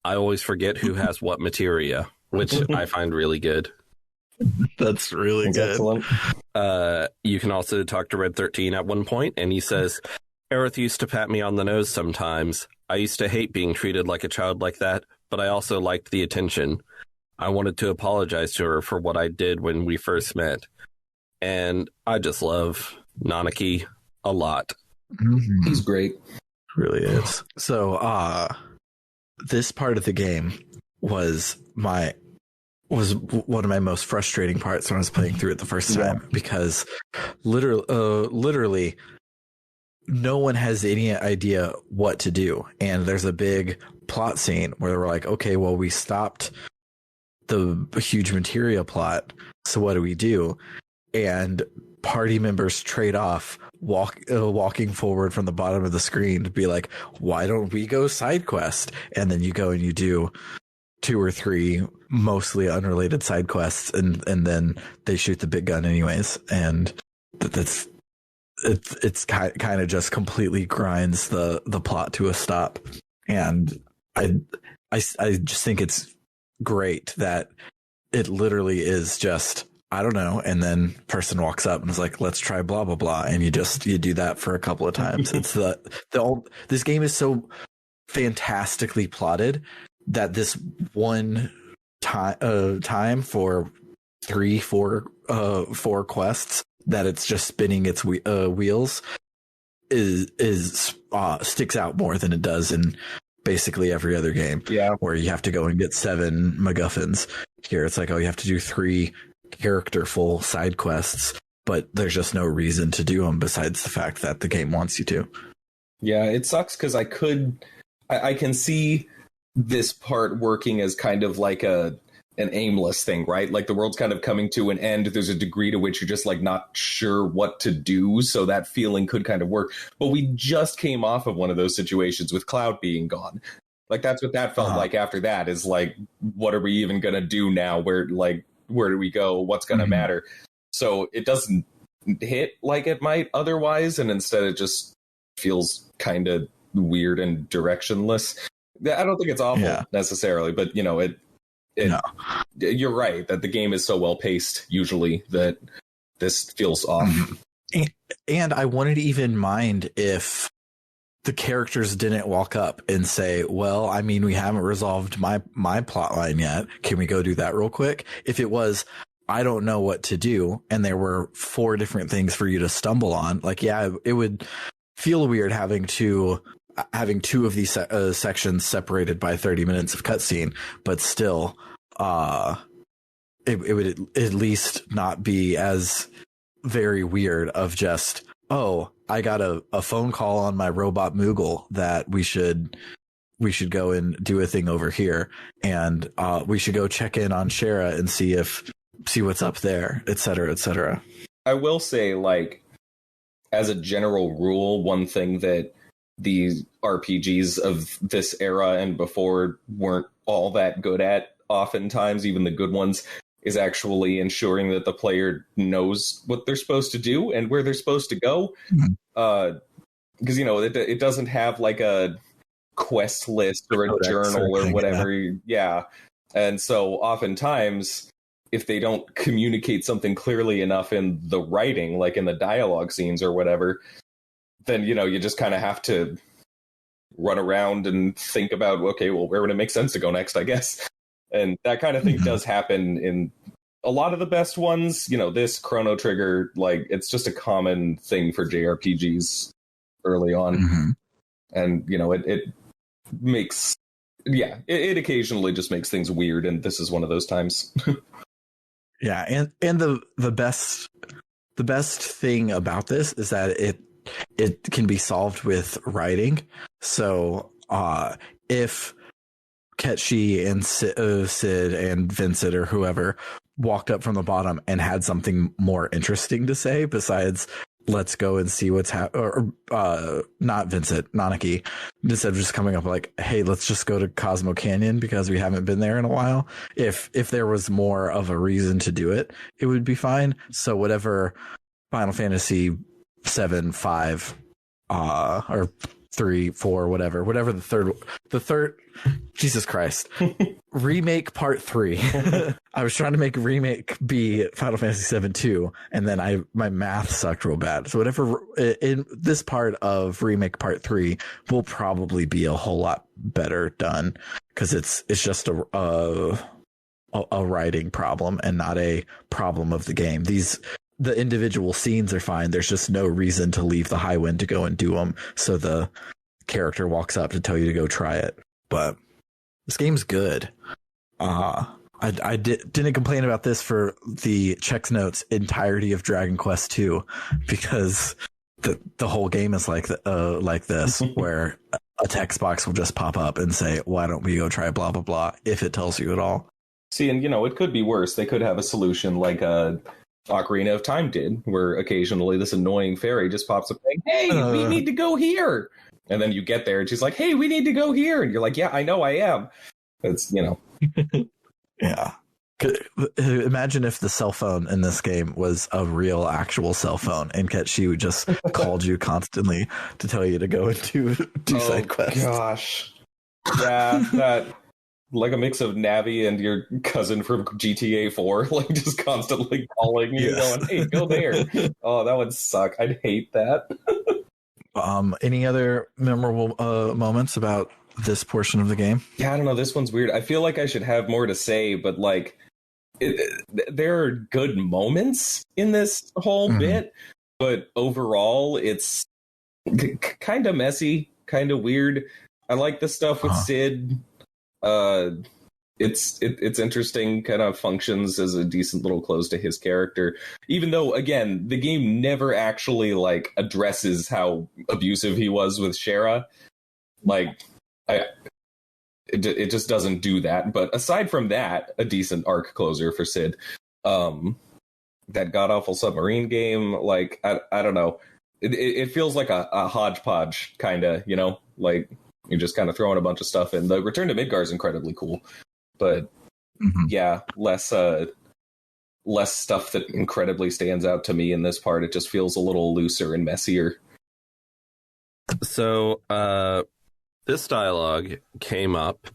I always forget who has what materia, which I find really good. That's really good. Excellent. You can also talk to Red 13 at one point, and he says, Aerith used to pat me on the nose sometimes. I used to hate being treated like a child like that, but I also liked the attention. I wanted to apologize to her for what I did when we first met. And I just love Nanaki a lot. Mm-hmm. He's great. Really is. So, this part of the game was one of my most frustrating parts when I was playing through it the first time, because literally no one has any idea what to do. And there's a big plot scene where we're like, okay, well, we stopped the huge materia plot. So what do we do? And party members trade off walking forward from the bottom of the screen to be like, why don't we go side quest? And then you go and you do 2 or 3 mostly unrelated side quests, and then they shoot the big gun anyways. And it's kind of just completely grinds the plot to a stop. And I just think it's great that it literally is just, I don't know, and then person walks up and is like, let's try blah blah blah, and you do that for a couple of times. It's this game is so fantastically plotted that this one time for 4 quests that it's just spinning its wheels is sticks out more than it does in basically every other game. Yeah, where you have to go and get 7 MacGuffins. Here it's like, oh, you have to do 3 characterful side quests, but there's just no reason to do them besides the fact that the game wants you to. Yeah, it sucks because I can see this part working as kind of like an aimless thing, right? Like the world's kind of coming to an end. There's a degree to which you're just like not sure what to do, so that feeling could kind of work. But we just came off of one of those situations with Cloud being gone. Like that's what that felt like after that, is like, what are we even gonna do now? Where do we go? What's going to matter? So it doesn't hit like it might otherwise, and instead it just feels kind of weird and directionless. I don't think it's awful necessarily, but no. You're right that the game is so well paced usually that this feels off. And I wouldn't even mind if the characters didn't walk up and say, well, I mean, we haven't resolved my plot line yet. Can we go do that real quick? If it was, I don't know what to do, and there were 4 different things for you to stumble on, like, yeah, it would feel weird having 2 of these sections separated by 30 minutes of cutscene, but still, it would at least not be as very weird of just, oh, I got a phone call on my robot Moogle that we should go and do a thing over here, and we should go check in on Shara and see what's up there, et cetera, et cetera. I will say, like, as a general rule, one thing that the RPGs of this era and before weren't all that good at, oftentimes, even the good ones, is actually ensuring that the player knows what they're supposed to do and where they're supposed to go. Because, it doesn't have like a quest list or a journal or whatever. Yeah. And so oftentimes, if they don't communicate something clearly enough in the writing, like in the dialogue scenes or whatever, then, you just kind of have to run around and think about, okay, well, where would it make sense to go next, I guess. And that kind of thing does happen in a lot of the best ones. This Chrono Trigger, like, it's just a common thing for JRPGs early on. Mm-hmm. And, it makes, it occasionally just makes things weird. And this is one of those times. Yeah. And the best thing about this is that it can be solved with writing. So, if Ketchi and Sid and Vincent or whoever walked up from the bottom and had something more interesting to say besides let's go and see what's happening, or not Vincent, Nanaki, instead of just coming up like, hey, let's just go to Cosmo Canyon because we haven't been there in a while. If there was more of a reason to do it, it would be fine. So whatever Final Fantasy 7, 5, or 3, 4, whatever the third, Jesus Christ, remake part 3. I was trying to make remake be Final Fantasy 7 2, and then my math sucked real bad. So whatever in this part of remake part 3 will probably be a whole lot better done, because it's just a writing problem and not a problem of the game. The individual scenes are fine. There's just no reason to leave the high wind to go and do them. So the character walks up to tell you to go try it. But this game's good. I didn't complain about this for the checks notes entirety of Dragon Quest II, because the whole game is like this, where a text box will just pop up and say, why don't we go try blah, blah, blah, if it tells you at all. See, and it could be worse. They could have a solution like Ocarina of Time did, where occasionally this annoying fairy just pops up saying, hey, we need to go here. And then you get there and she's like, hey, we need to go here. And you're like, yeah, I know I am. It's, Yeah. Imagine if the cell phone in this game was a real actual cell phone and Ketchi just called you constantly to tell you to go and do side quests. Gosh. Yeah, that... like a mix of Navi and your cousin from GTA 4, like just constantly calling you, going, hey, go there. Oh, that would suck. I'd hate that. Any other memorable moments about this portion of the game? Yeah, I don't know. This one's weird. I feel like I should have more to say, but like, there are good moments in this whole bit, but overall, it's kind of messy, kind of weird. I like the stuff with Sid. It's interesting, kind of functions as a decent little close to his character, even though, again, the game never actually like addresses how abusive he was with Shara. Like, it just doesn't do that. But aside from that, a decent arc closer for Sid. That god-awful submarine game, like, I don't know. It feels like a hodgepodge, kind of, like you're just kind of throwing a bunch of stuff in. The Return to Midgar is incredibly cool, but yeah, less stuff that incredibly stands out to me in this part. It just feels a little looser and messier. So this dialogue came up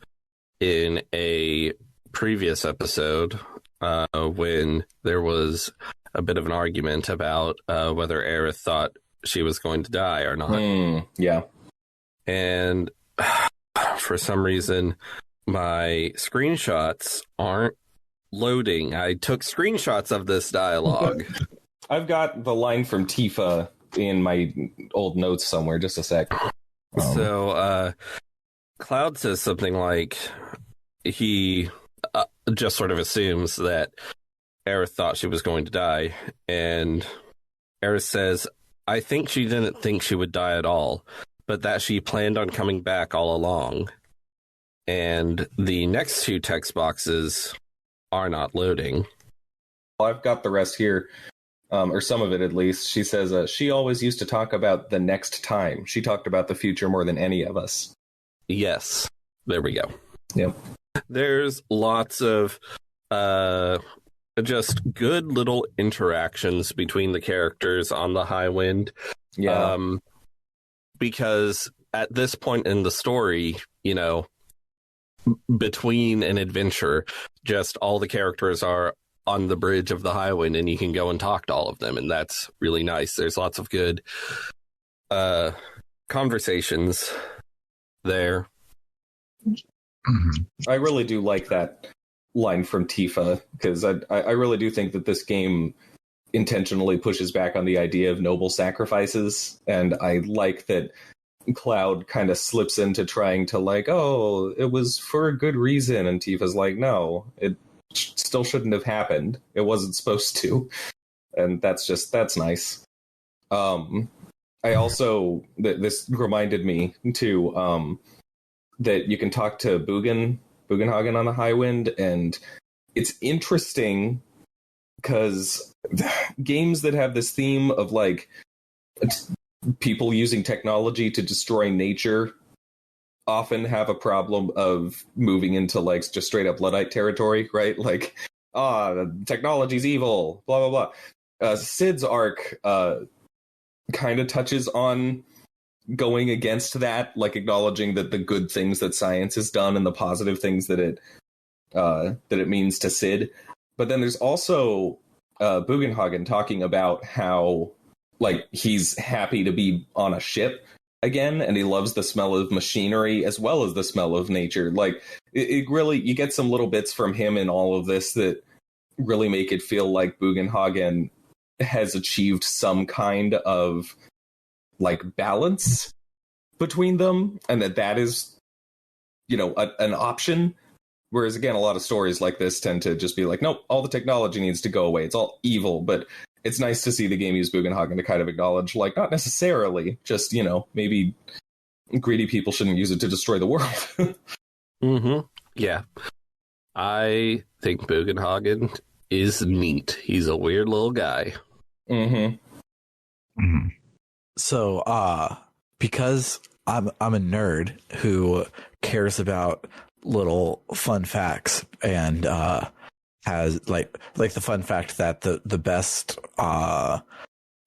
in a previous episode when there was a bit of an argument about whether Aerith thought she was going to die or not. Yeah. And for some reason, my screenshots aren't loading. I took screenshots of this dialogue. I've got the line from Tifa in my old notes somewhere. Just a sec. So, Cloud says something like he just sort of assumes that Aerith thought she was going to die. And Aerith says, I think she didn't think she would die at all, but that she planned on coming back all along. And the next two text boxes are not loading. Well, I've got the rest here, or some of it at least. She says, she always used to talk about the next time. She talked about the future more than any of us. Yes. There we go. Yep. There's lots of just good little interactions between the characters on the High Wind. Yeah. Because at this point in the story, you know, between an adventure, just all the characters are on the bridge of the High Wind and you can go and talk to all of them. And that's really nice. There's lots of good conversations there. I really do like that line from Tifa, because I really do think that this game intentionally pushes back on the idea of noble sacrifices, and I like that Cloud kind of slips into trying to like, oh, it was for a good reason, and Tifa's like, no, it still shouldn't have happened. It wasn't supposed to, and that's nice. I also this reminded me too that you can talk to Bugenhagen on the High Wind, and it's interesting because games that have this theme of like people using technology to destroy nature often have a problem of moving into like just straight up Luddite territory, right? Like, technology's evil, blah blah blah. Sid's arc kind of touches on going against that, like acknowledging that the good things that science has done and the positive things that it means to Sid. But then there's also Bugenhagen talking about how like he's happy to be on a ship again, and he loves the smell of machinery as well as the smell of nature. Like it really, you get some little bits from him in all of this that really make it feel like Bugenhagen has achieved some kind of like balance between them, and that is, you know, an option. Whereas again, a lot of stories like this tend to just be like, nope, all the technology needs to go away. It's all evil. But it's nice to see the game use Bugenhagen to kind of acknowledge, like, not necessarily, just, you know, maybe greedy people shouldn't use it to destroy the world. Mm-hmm. Yeah. I think Bugenhagen is neat. He's a weird little guy. Mm-hmm. Mm-hmm. So, because I'm a nerd who cares about little fun facts and has like the fun fact that the best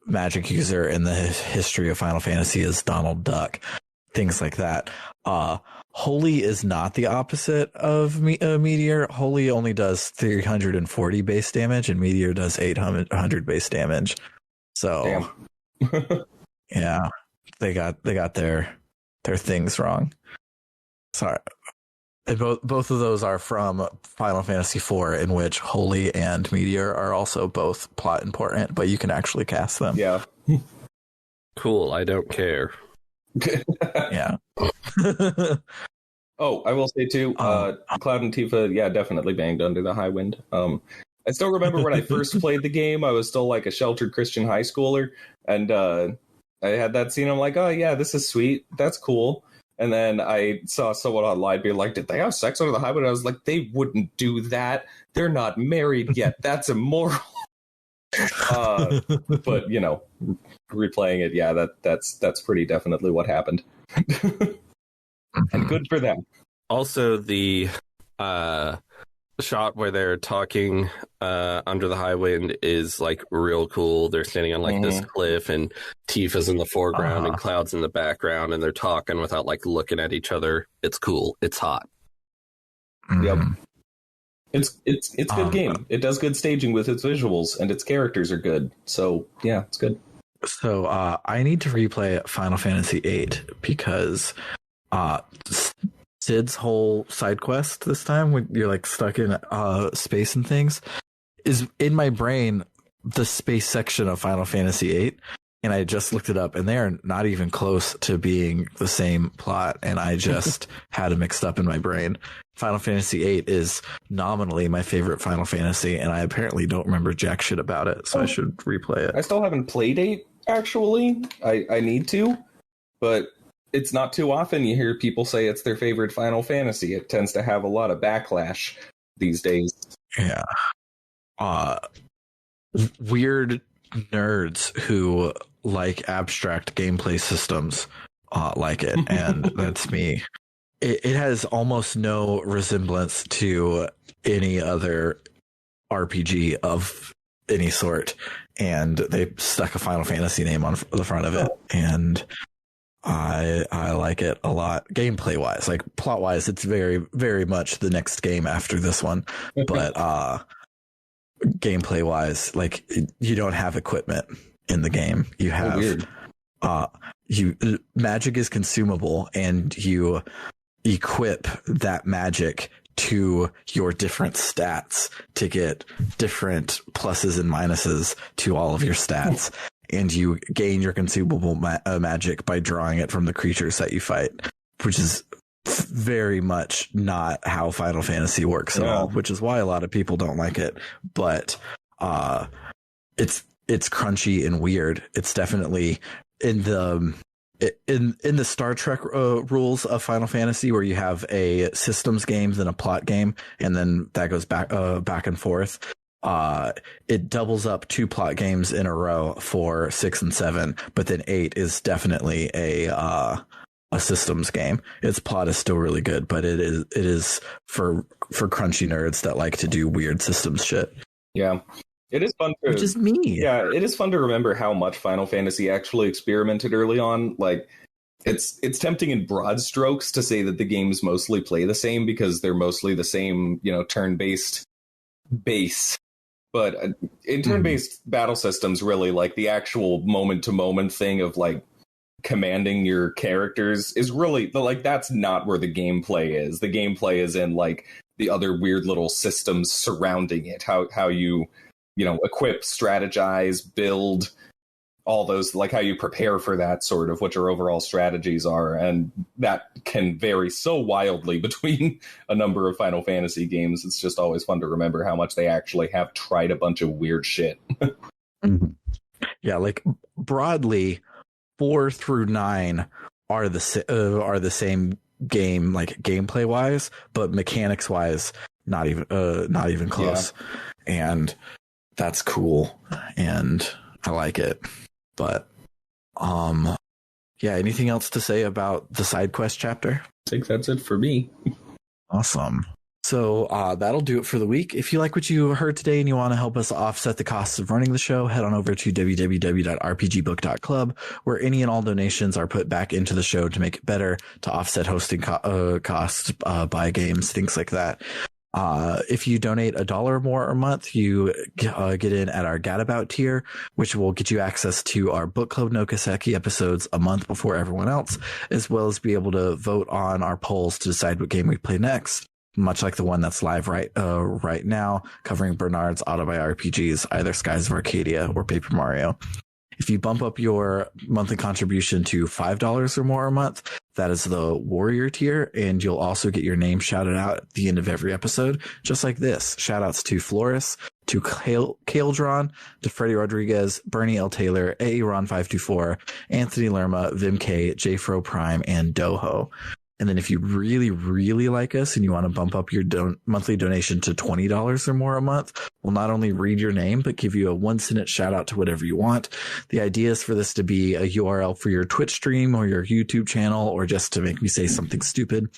magic user in the history of Final Fantasy is Donald Duck, things like that. Holy is not the opposite of Meteor. Holy only does 340 base damage, and Meteor does 800 base damage. So, yeah, they got their things wrong. Sorry. And both of those are from Final Fantasy IV, in which Holy and Meteor are also both plot important, but you can actually cast them. Yeah. Cool. I don't care. Yeah. Oh, I will say too, Cloud and Tifa, yeah, definitely banged under the High Wind. I still remember when I first played the game, I was still like a sheltered Christian high schooler, and I had that scene. I'm like, oh yeah, this is sweet. That's cool. And then I saw someone online be like, did they have sex under the High Wind? I was like, they wouldn't do that. They're not married yet. That's immoral. But, you know, replaying it, yeah, that's pretty definitely what happened. And good for them. Also, the shot where they're talking under the High Wind is like real cool. They're standing on like this cliff, and Tifa's in the foreground and Cloud's in the background, and they're talking without like looking at each other. It's cool. It's hot. Yep. It's good game. It does good staging with its visuals, and its characters are good. So yeah, it's good. So I need to replay Final Fantasy VIII because Sid's whole side quest this time, when you're like stuck in space and things, is in my brain the space section of Final Fantasy VIII. And I just looked it up, and they are not even close to being the same plot. And I just had it mixed up in my brain. Final Fantasy VIII is nominally my favorite Final Fantasy, and I apparently don't remember jack shit about it, so I should replay it. I still haven't played 8, actually. I need to, but it's not too often you hear people say it's their favorite Final Fantasy. It tends to have a lot of backlash these days. Yeah. Weird nerds who like abstract gameplay systems like it, and that's me. It has almost no resemblance to any other RPG of any sort, and they stuck a Final Fantasy name on the front of it, and I like it a lot. Gameplay wise, like plot wise, it's very, very much the next game after this one, but gameplay wise, like you don't have equipment in the game. You have magic is consumable, and you equip that magic to your different stats to get different pluses and minuses to all of your stats. And you gain your consumable magic by drawing it from the creatures that you fight, which is very much not how Final Fantasy works at all, which is why a lot of people don't like it. But it's crunchy and weird. It's definitely in the Star Trek rules of Final Fantasy, where you have a systems game, then a plot game, and then that goes back and forth. It doubles up 2 plot games in a row for 6 and 7, but then 8 is definitely a systems game. Its plot is still really good, but it is for crunchy nerds that like to do weird systems shit. Yeah. It is fun to, which is me. Yeah, it is fun to remember how much Final Fantasy actually experimented early on. Like, it's tempting in broad strokes to say that the games mostly play the same because they're mostly the same, turn-based base. But in turn-based battle systems, really, like the actual moment-to-moment thing of like commanding your characters is really that's not where the gameplay is. The gameplay is in like the other weird little systems surrounding it. How you equip, strategize, build, all those, like how you prepare for that, sort of what your overall strategies are. And that can vary so wildly between a number of Final Fantasy games. It's just always fun to remember how much they actually have tried a bunch of weird shit. Yeah, like broadly, 4 through 9 are the same game, like gameplay wise, but mechanics wise, not even close. Yeah. And that's cool, and I like it. But yeah, anything else to say about the side quest chapter? I think that's it for me. Awesome. So that'll do it for the week. If you like what you heard today and you want to help us offset the costs of running the show, head on over to www.rpgbook.club, where any and all donations are put back into the show to make it better, to offset hosting costs, buy games, things like that. If you donate $1 or more a month, you get in at our Gadabout tier, which will get you access to our Book Club no Kaseki episodes a month before everyone else, as well as be able to vote on our polls to decide what game we play next, much like the one that's live right now, covering Bernard's auto-buy RPGs, either Skies of Arcadia or Paper Mario. If you bump up your monthly contribution to $5 or more a month, that is the Warrior tier, and you'll also get your name shouted out at the end of every episode, just like this. Shout outs to Floris, to Kaldron, to Freddie Rodriguez, Bernie L. Taylor, Aaron524, Anthony Lerma, Vim K, Jfro Prime, and Doho. And then if you really, really like us and you want to bump up your monthly donation to $20 or more a month, we'll not only read your name, but give you a 1-sentence shout out to whatever you want. The idea is for this to be a URL for your Twitch stream or your YouTube channel, or just to make me say something stupid.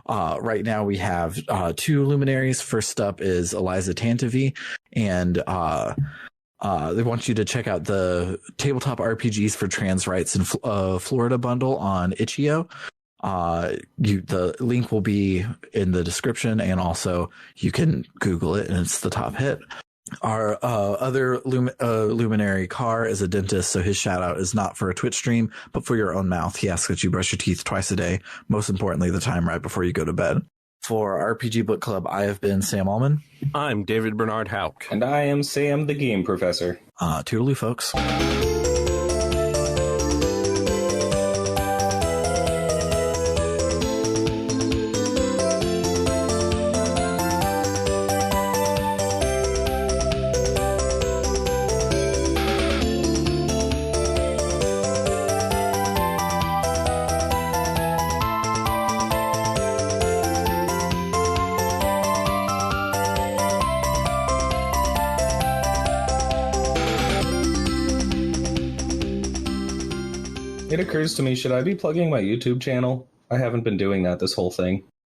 Right now we have 2 luminaries. First up is Eliza Tantavi, and they want you to check out the Tabletop RPGs for Trans Rights in Florida bundle on Itch.io. The link will be in the description, and also you can Google it, and it's the top hit. Our other luminary, Carr, is a dentist, so his shout out is not for a Twitch stream, but for your own mouth. He asks that you brush your teeth twice a day, most importantly, the time right before you go to bed. For RPG Book Club, I have been Sam Allman. I'm David Bernard Hauk. And I am Sam the Game Professor. Toodaloo, folks. It occurs to me, should I be plugging my YouTube channel? I haven't been doing that this whole thing.